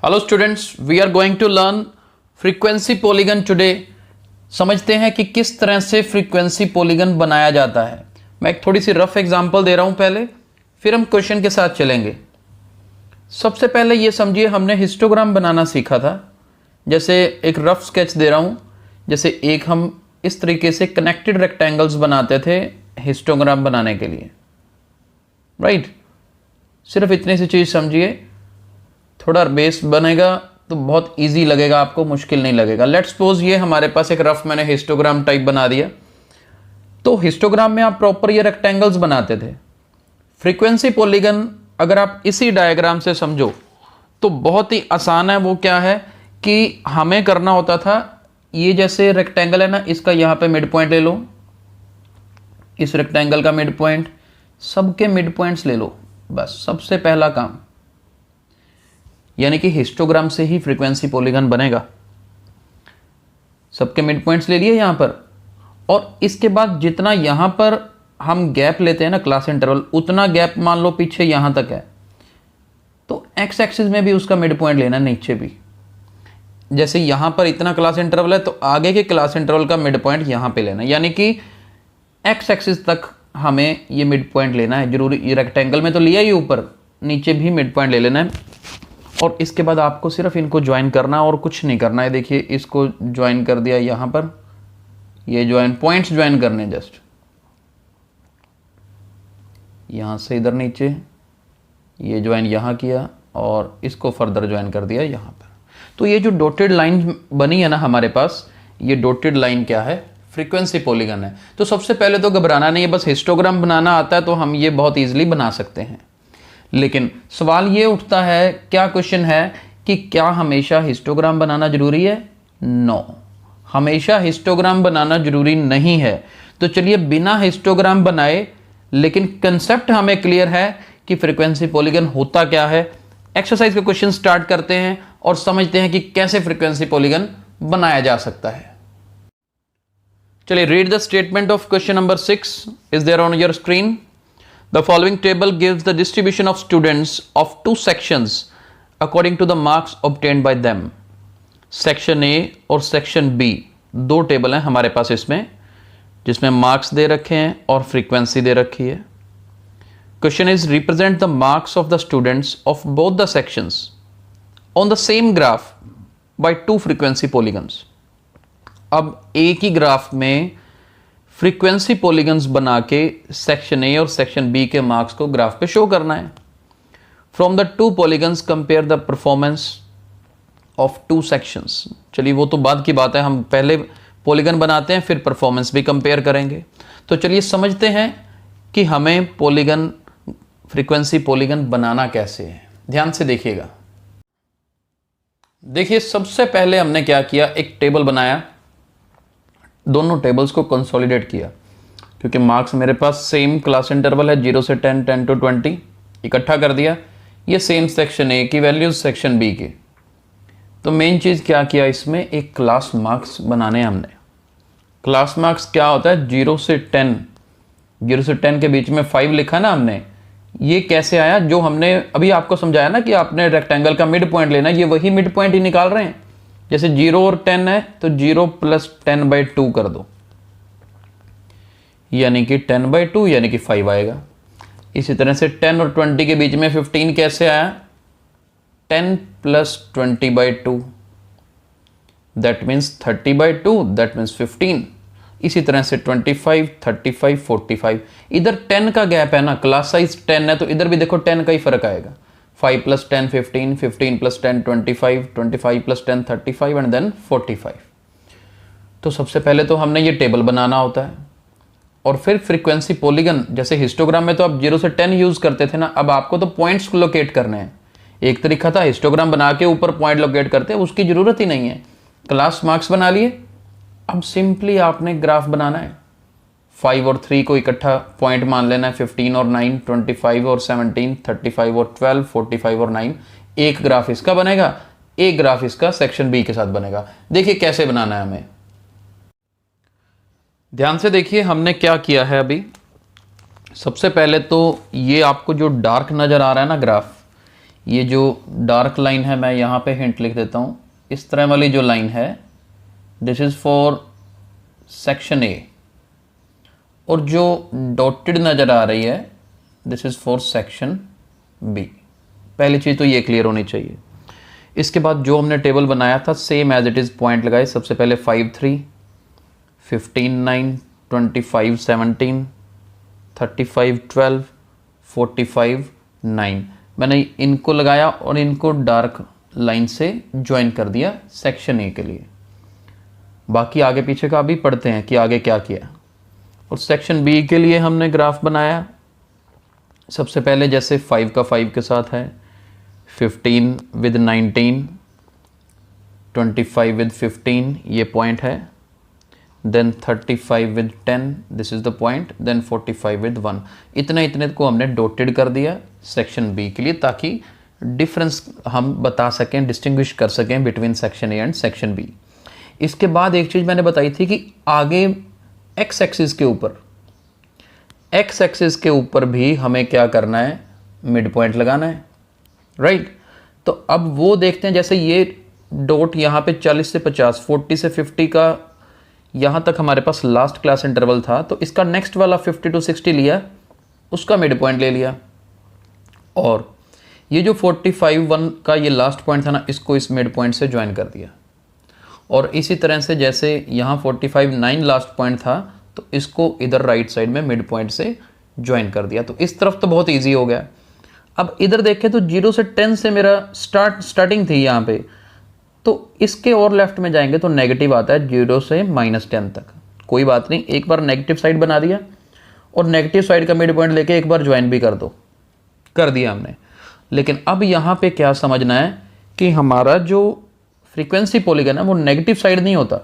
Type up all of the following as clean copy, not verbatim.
Hello students, we are going to learn frequency polygon today. समझते हैं कि किस तरह से फ्रीक्वेंसी पॉलीगन बनाया जाता है। मैं एक थोड़ी सी रफ एग्जांपल दे रहा हूं पहले, फिर हम क्वेश्चन के साथ चलेंगे। सबसे पहले ये समझिए, हमने हिस्टोग्राम बनाना सीखा था। जैसे एक रफ स्केच दे रहा हूं, जैसे एक हम इस तरीके से कनेक्टेड रेक्टेंगल्स बनाते थे हिस्टोग्राम बनाने के लिए, राइट। सिर्फ इतनी सी चीज समझिए, थोड़ा बेस बनेगा तो बहुत इजी लगेगा आपको, मुश्किल नहीं लगेगा। लेट्स सपोज ये हमारे पास एक रफ मैंने हिस्टोग्राम टाइप बना दिया। तो हिस्टोग्राम में आप प्रॉपर ये रेक्टेंगल्स बनाते थे। फ्रीक्वेंसी पॉलीगन अगर आप इसी डायग्राम से समझो तो बहुत ही आसान है। वो क्या है कि हमें करना होता था, ये जैसे रेक्टेंगल है ना, इसका यहां पे मिड पॉइंट ले लो, इस रेक्टेंगल का मिड पॉइंट, सबके मिड पॉइंट्स ले लो, बस सबसे पहला काम। यानी कि हिस्टोग्राम से ही फ्रीक्वेंसी पॉलीगन बनेगा। सबके मिड पॉइंट्स ले लिए यहां पर, और इसके बाद जितना यहां पर हम गैप लेते हैं ना क्लास इंटरवल, उतना गैप मान लो पीछे यहां तक है, तो एक्स एक्सिस में भी उसका मिड पॉइंट लेना, नीचे भी। जैसे यहां पर इतना क्लास इंटरवल है तो आगे के क्लास इंटरवल का मिड पॉइंट यहां पे लेना, यानी कि एक्स एक्सिस तक हमें ये मिड पॉइंट लेना है जरूरी। ये रेक्टेंगल में तो लिया ही, ऊपर नीचे भी मिड पॉइंट ले लेना है। और इसके बाद आपको सिर्फ इनको ज्वाइन करना और कुछ नहीं करना है। देखिए इसको ज्वाइन कर दिया यहां पर, ये ज्वाइन पॉइंट्स ज्वाइन करने, जस्ट यहां से इधर नीचे ये ज्वाइन यहां किया और इसको फर्दर ज्वाइन कर दिया यहां पर। तो ये जो डॉटेड लाइन बनी है ना हमारे पास, ये डॉटेड लाइन क्या है? फ्रीक्वेंसी पॉलीगन है। तो सबसे पहले तो घबराना नहीं है, बस हिस्टोग्राम बनाना आता है तो हम ये बहुत ईजिली बना सकते हैं। लेकिन सवाल ये उठता है, क्या क्वेश्चन है कि क्या हमेशा हिस्टोग्राम बनाना जरूरी है? नो, हमेशा हिस्टोग्राम बनाना जरूरी नहीं है। तो चलिए बिना हिस्टोग्राम बनाए, लेकिन कंसेप्ट हमें क्लियर है कि फ्रीक्वेंसी पॉलीगन होता क्या है। एक्सरसाइज के क्वेश्चन स्टार्ट करते हैं और समझते हैं कि कैसे फ्रीक्वेंसी पॉलीगन बनाया जा सकता है। चलिए, read the statement of question number 6 is there on your screen. The following table gives the distribution of students of two sections according to the marks obtained by them. Section A और section B, दो table हैं हमारे पास इसमें, जिसमें marks दे रखे हैं और frequency दे रखी है। Question is represent the marks of the students of both the sections on the same graph by two frequency polygons. अब एक ही ग्राफ में फ्रीक्वेंसी पॉलीगन्स बना के सेक्शन ए और सेक्शन बी के मार्क्स को ग्राफ पे शो करना है। From the two polygons compare the performance of two sections. चलिए वो तो बाद की बात है, हम पहले पॉलीगन बनाते हैं फिर परफॉर्मेंस भी कंपेयर करेंगे। तो चलिए समझते हैं कि हमें पॉलीगन, फ्रीक्वेंसी पॉलीगन बनाना कैसे है। ध्यान से देखिएगा। देखिए सबसे पहले हमने क्या किया, एक टेबल बनाया, दोनों टेबल्स को कंसोलिडेट किया, क्योंकि मार्क्स मेरे पास सेम क्लास इंटरवल है 0 से 10, 10 to 20, इकट्ठा कर दिया। ये सेम सेक्शन ए की वैल्यूज, सेक्शन बी की। तो मेन चीज़ क्या किया, इसमें एक क्लास मार्क्स बनाने हमने। क्लास मार्क्स क्या होता है? 0 से 10, 0 से 10 के बीच में 5 लिखा ना हमने। ये कैसे आया? जो हमने अभी आपको समझाया ना कि आपने रेक्टेंगल का मिड पॉइंट लेना, ये वही मिड पॉइंट ही निकाल रहे हैं। जैसे 0 और 10 है तो 0 + 10/2 कर दो, यानी कि 10/2 यानी कि 5 आएगा। इसी तरह से 10 और 20 के बीच में 15 कैसे आया? 10 + 20/2, दैट मीन्स 30/2, दैट मीन्स 15। इसी तरह से 25, 35, 45। इधर 10 का गैप है ना, क्लास साइज 10 है तो इधर भी देखो 10 का ही फर्क आएगा। 5 + 10 15, 15 + 10 25, 25 + 10 35 एंड देन 45। तो सबसे पहले तो हमने ये टेबल बनाना होता है, और फिर फ्रीक्वेंसी पॉलीगन, जैसे हिस्टोग्राम में तो आप 0 से 10 यूज करते थे ना, अब आपको तो पॉइंट्स लोकेट करने हैं। एक तरीका था हिस्टोग्राम बना के ऊपर पॉइंट लोकेट करते, उसकी जरूरत ही नहीं है। क्लास मार्क्स बना लिए, अब सिंपली आपने ग्राफ बनाना है। 5 और 3 को इकट्ठा पॉइंट मान लेना है, 15 और 9, 25 और 17, 35 और 12, 45 और 9। एक ग्राफ इसका बनेगा, एक ग्राफ इसका सेक्शन बी के साथ बनेगा। देखिए कैसे बनाना है हमें, ध्यान से देखिए। हमने क्या किया है अभी, सबसे पहले तो ये आपको जो डार्क नजर आ रहा है ना ग्राफ, ये जो डार्क लाइन है, मैं यहाँ पे हिंट लिख देता हूँ, इस तरह वाली जो लाइन है this is for section A, और जो डॉटेड नज़र आ रही है this is for section B. पहली चीज़ तो ये क्लियर होनी चाहिए। इसके बाद जो हमने टेबल बनाया था same as it is point लगाए। सबसे पहले 5 3, 15 9, 25 17, 35 12, 45 9, मैंने इनको लगाया और इनको डार्क लाइन से ज्वाइन कर दिया सेक्शन ए के लिए। बाकी आगे पीछे का भी पढ़ते हैं कि आगे क्या किया। और सेक्शन बी के लिए हमने ग्राफ बनाया। सबसे पहले जैसे 5 का 5 के साथ है, 15 विद 19, 25 विद 15 ये पॉइंट है, then 35 with 10 this is the point, then 45 with 1। इतने को हमने डॉटेड कर दिया सेक्शन बी के लिए, ताकि डिफरेंस हम बता सकें, डिस्टिंग्विश कर सकें between section A and section B. इसके बाद एक चीज़ मैंने बताई थी कि आगे एक्स एक्सिस के ऊपर भी हमें क्या करना है, मिड पॉइंट लगाना है, राइट। तो अब वो देखते हैं, जैसे ये डॉट यहाँ पे 40 से 50, 40 से 50 का यहाँ तक हमारे पास लास्ट क्लास इंटरवल था, तो इसका नेक्स्ट वाला 50 to 60 लिया, उसका मिड पॉइंट ले लिया, और ये जो 45 1 का ये लास्ट पॉइंट था ना, इसको इस मिड पॉइंट से ज्वाइन कर दिया। और इसी तरह से जैसे यहाँ 45 9 लास्ट पॉइंट था, तो इसको इधर राइट साइड में मिड पॉइंट से ज्वाइन कर दिया। तो इस तरफ तो बहुत इजी हो गया। अब इधर देखें तो 0 से 10 से मेरा स्टार्टिंग थी यहाँ पे, तो इसके और लेफ्ट में जाएंगे तो नेगेटिव आता है 0 से -10 तक। कोई बात नहीं, एक बार नेगेटिव साइड बना दिया और नेगेटिव साइड का मिड पॉइंट लेके एक बार ज्वाइन भी कर दिया हमने। लेकिन अब यहाँ पे क्या समझना है कि हमारा जो फ्रीक्वेंसी पॉलीगन है वो नेगेटिव साइड नहीं होता।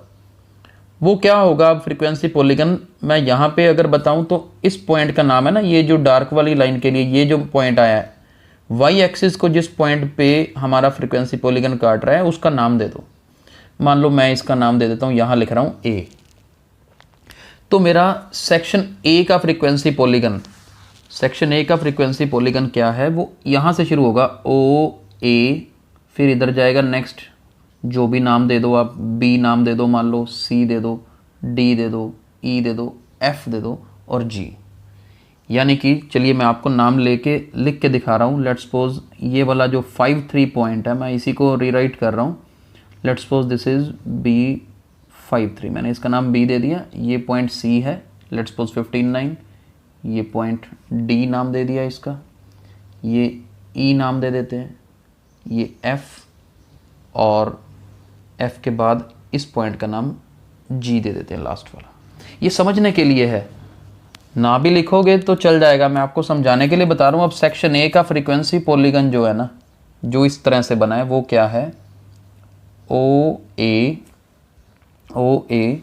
वो क्या होगा, अब फ्रीक्वेंसी पॉलीगन मैं यहाँ पे अगर बताऊँ तो इस पॉइंट का नाम है ना, ये जो डार्क वाली लाइन के लिए ये जो पॉइंट आया है, वाई एक्सिस को जिस पॉइंट पे हमारा फ्रीक्वेंसी पॉलीगन काट रहा है उसका नाम दे दो। मान लो मैं इसका नाम दे देता हूँ, यहाँ लिख रहा हूँ ए। तो मेरा सेक्शन ए का फ्रीक्वेंसी पॉलीगन क्या है, वो यहाँ से शुरू होगा ओ ए, फिर इधर जाएगा नेक्स्ट, जो भी नाम दे दो आप, बी नाम दे दो, मान लो सी दे दो, डी दे दो, ई दे दो, एफ दे दो और जी। यानी कि चलिए मैं आपको नाम लेके लिख के दिखा रहा हूँ। लेट्स सपोज ये वाला जो 5 3 पॉइंट है, मैं इसी को रीराइट कर रहा हूँ। Let's suppose this is B 5 3, मैंने इसका नाम बी दे दिया। ये पॉइंट सी है, लेट्स सपोज 15 9, ये पॉइंट डी नाम दे दिया इसका, ये ई नाम दे देते हैं, ये एफ, और एफ के बाद इस पॉइंट का नाम जी दे देते हैं लास्ट वाला। ये समझने के लिए है, ना भी लिखोगे तो चल जाएगा, मैं आपको समझाने के लिए बता रहा हूँ। अब सेक्शन ए का फ्रीक्वेंसी पॉलीगन जो है ना, जो इस तरह से बना है, वो क्या है, oh A,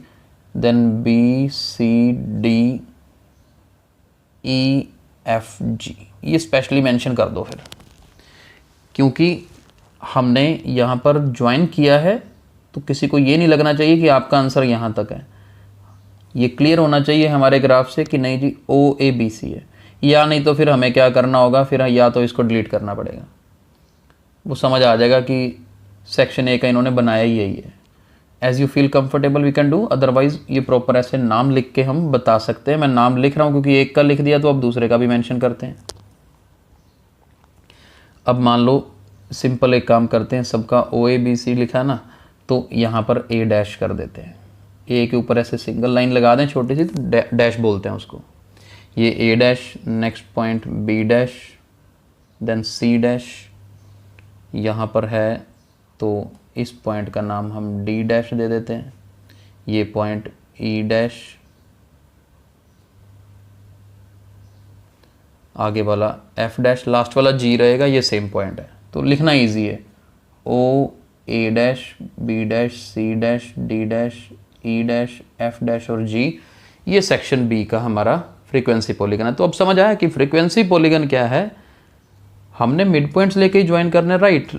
then B C D E F G. ये स्पेशली मेंशन कर दो फिर, क्योंकि हमने यहाँ पर ज्वाइन किया है, तो किसी को ये नहीं लगना चाहिए कि आपका आंसर यहाँ तक है। ये क्लियर होना चाहिए हमारे ग्राफ से कि नहीं जी ओ ए बी सी है, या नहीं तो फिर हमें क्या करना होगा, फिर या तो इसको डिलीट करना पड़ेगा। वो समझ आ जाएगा कि सेक्शन ए का इन्होंने बनाया ही यही है। As you feel comfortable we can do, otherwise ये प्रॉपर ऐसे नाम लिख के हम बता सकते हैं। मैं नाम लिख रहा हूँ क्योंकि एक का लिख दिया तो अब दूसरे का भी मेंशन करते हैं। अब मान लो सिंपल एक काम करते हैं, सबका ओ ए बी सी लिखा ना, तो यहाँ पर ए डैश कर देते हैं। ए के ऊपर ऐसे सिंगल लाइन लगा दें छोटी सी, तो डैश बोलते हैं उसको। ये A dash, next point B dash, then C dash, यहाँ पर है तो इस पॉइंट का नाम हम डी डैश दे देते हैं। ये पॉइंट ई डैश, आगे वाला एफ डैश, लास्ट वाला जी रहेगा, ये सेम पॉइंट है तो लिखना इजी है। Oh A dash, B dash, C dash, D dash, E dash, F dash और जी, ये सेक्शन बी का हमारा फ्रीक्वेंसी पॉलीगन है। तो अब समझ आया कि फ्रीक्वेंसी पॉलीगन क्या है, हमने मिड पॉइंट्स लेके ही ज्वाइन करने, राइट।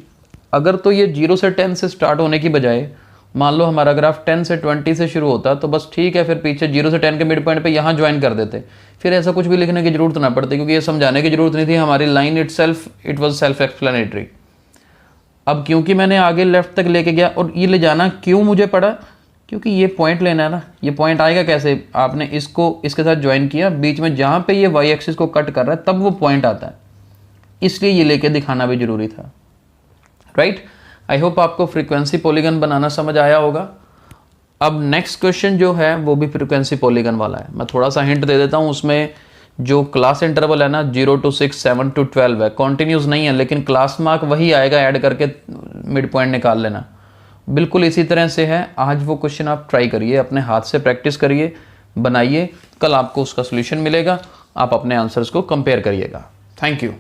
अगर तो ये 0 से 10 से स्टार्ट होने की बजाय मान लो हमारा ग्राफ 10 से 20 से शुरू होता तो बस ठीक है, फिर पीछे 0 से 10 के मिड पॉइंट पे यहाँ ज्वाइन कर देते, फिर ऐसा कुछ भी लिखने की जरूरत ना पड़ती, क्योंकि ये समझाने की जरूरत नहीं थी, हमारी line it was self explanatory. अब क्योंकि मैंने आगे लेफ्ट तक लेके गया, और ये ले जाना क्यों मुझे पड़ा, क्योंकि ये पॉइंट लेना है ना। ये पॉइंट आएगा कैसे, आपने इसको इसके साथ ज्वाइन किया, बीच में जहाँ पे ये वाई एक्सिस को कट कर रहा है तब वो पॉइंट आता है, इसलिए ये लेके दिखाना भी जरूरी था, राइट। आई होप आपको फ्रीक्वेंसी पॉलीगन बनाना समझ आया होगा। अब नेक्स्ट क्वेश्चन जो है वो भी फ्रीक्वेंसी पॉलीगन वाला है। मैं थोड़ा सा हिंट दे देता हूँ, उसमें जो क्लास इंटरवल है ना 0 to 6, 7 to 12 है, कॉन्टिन्यूस नहीं है, लेकिन क्लास मार्क वही आएगा, ऐड करके मिड पॉइंट निकाल लेना, बिल्कुल इसी तरह से है। आज वो क्वेश्चन आप ट्राई करिए, अपने हाथ से प्रैक्टिस करिए, बनाइए, कल आपको उसका सोल्यूशन मिलेगा, आप अपने आंसर्स को कंपेयर करिएगा। Thank you.